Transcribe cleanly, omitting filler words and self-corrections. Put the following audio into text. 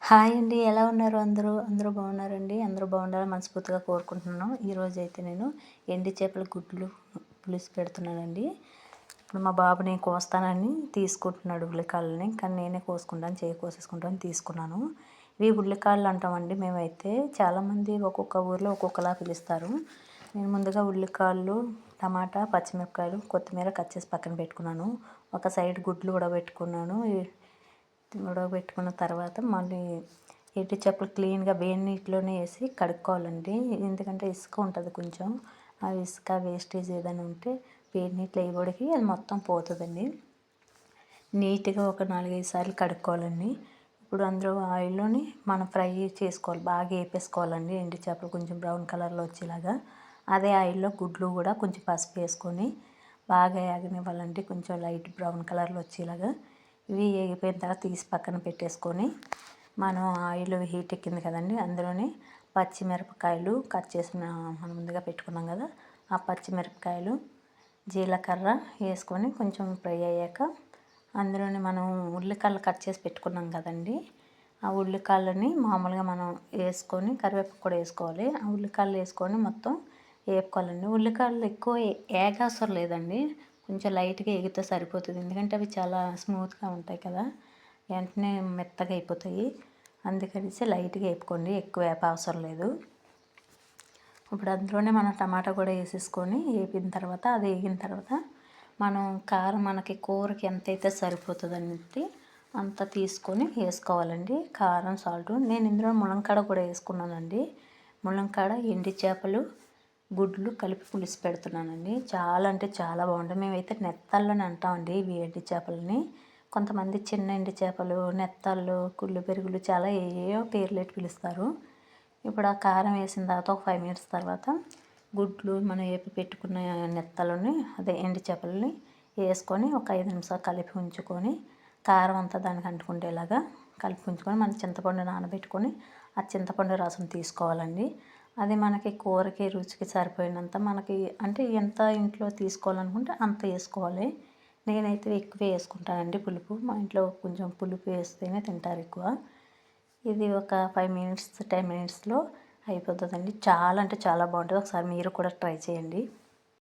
Hi అండి. ఎలా ఉన్నారు అందరూ? అందరూ బాగున్నారండి? అందరూ బాగుండాలని మనస్ఫూర్తిగా కోరుకుంటున్నాను. ఈరోజైతే నేను ఎండి చేపల గుడ్లు పులుసు పెడుతున్నానండి. ఇప్పుడు మా బాబు నేను కోస్తానని తీసుకుంటున్నాడు ఉల్లికాయలని. కానీ నేనే కోసుకుంటాను, చేయి కోసేసుకుంటాను తీసుకున్నాను. ఇవి ఉల్లికాయలు అంటామండి మేమైతే. చాలామంది ఒక్కొక్క ఊర్లో ఒక్కొక్కలా పిలుస్తారు. నేను ముందుగా ఉల్లికాయలు, టమాటా, పచ్చిమిరపకాయలు, కొత్తిమీర కట్ చేసి పక్కన పెట్టుకున్నాను. ఒక సైడ్ గుడ్లు ఉడకబెట్టుకున్నాను. ఉడకబెట్టుకున్న తర్వాత మళ్ళీ ఎండు చేపలు క్లీన్గా వేడి నీటిలోనే వేసి కడుక్కోవాలండి. ఎందుకంటే ఇసుక ఉంటుంది కొంచెం. ఆ ఇసుక వేస్టేజ్ ఏదైనా ఉంటే వేడి నీటిలో వేయబడికి అది మొత్తం పోతుందండి. నీట్గా ఒక 4-5 సార్లు కడుక్కోవాలండి. ఇప్పుడు అందులో ఆయిల్లోని మనం ఫ్రై చేసుకోవాలి, బాగా వేపేసుకోవాలండి. ఎండు చేపలు కొంచెం బ్రౌన్ కలర్లో వచ్చేలాగా. అదే ఆయిల్లో గుడ్లు కూడా కొంచెం పసుపు వేసుకొని బాగా వేగనివ్వాలండి, కొంచెం లైట్ బ్రౌన్ కలర్లో వచ్చేలాగా. ఇవి వేగిపోయిన తర్వాత తీసి పక్కన పెట్టేసుకొని మనం ఆయిల్ హీట్ ఎక్కింది కదండి, అందులోనే పచ్చిమిరపకాయలు కట్ చేసిన మనం ముందుగా పెట్టుకున్నాం కదా, ఆ పచ్చిమిరపకాయలు, జీలకర్ర వేసుకొని కొంచెం ఫ్రై అయ్యాక అందులోనే మనం ఉల్లికాయలు కట్ చేసి పెట్టుకున్నాం కదండి, ఆ ఉల్లికాయలని మామూలుగా మనం వేసుకొని కరివేపాకు కూడా వేసుకోవాలి. ఆ ఉల్లికాయలు వేసుకొని మొత్తం వేపుకోవాలండి. ఉల్లికాయలు ఎక్కువ ఏగవసరం లేదండి, కొంచెం లైట్గా ఎగితే సరిపోతుంది. ఎందుకంటే అవి చాలా స్మూత్గా ఉంటాయి కదా, వెంటనే మెత్తగా అయిపోతాయి. అందుకనేసి లైట్గా వేపుకోండి, ఎక్కువ వేప అవసరం లేదు. ఇప్పుడు అందులోనే మనం టమాటా కూడా వేసేసుకొని వేపిన తర్వాత అది వేగిన తర్వాత మనం కారం మనకి కూరకి ఎంతైతే సరిపోతుందంటే అంత తీసుకొని వేసుకోవాలండి. కారం, సాల్ట్. నేను ఇందులో ములంకాడ కూడా వేసుకున్నానండి. ములంకాడ, ఎండి చేపలు, గుడ్లు కలిపి పులుసు పెడుతున్నానండి. చాలా అంటే చాలా బాగుంటుంది. మేమైతే నెత్తళ్ళని అంటామండి ఇవి ఎండి చేపలని. కొంతమంది చిన్న ఎండి చేపలు, నెత్తళ్ళు, కుళ్ళు పెరుగులు చాలా ఏయో పేర్లెట్టి పిలుస్తారు. ఇప్పుడు ఆ కారం వేసిన తర్వాత ఒక 5 మినిట్స్ తర్వాత గుడ్లు మనం వేపి పెట్టుకున్న నెత్తలని, అదే ఎండి చేపలని వేసుకొని ఒక 5 నిమిషాలు కలిపి ఉంచుకొని కారం అంతా దానికి అంటుకుంటేలాగా కలిపి ఉంచుకొని మనం చింతపండు నానబెట్టుకొని ఆ చింతపండు రసం తీసుకోవాలండి. అది మనకి కూరకి రుచికి సరిపోయినంత, మనకి అంటే ఎంత ఇంట్లో తీసుకోవాలనుకుంటే అంత వేసుకోవాలి. నేనైతే ఎక్కువ వేసుకుంటానండి పులుపు. మా ఇంట్లో కొంచెం పులుపు వేస్తేనే తింటారు ఎక్కువ. ఇది ఒక 5 మినిట్స్ 10 మినిట్స్లో అయిపోతుందండి. చాలా అంటే చాలా బాగుంటుంది. ఒకసారి మీరు కూడా ట్రై చేయండి.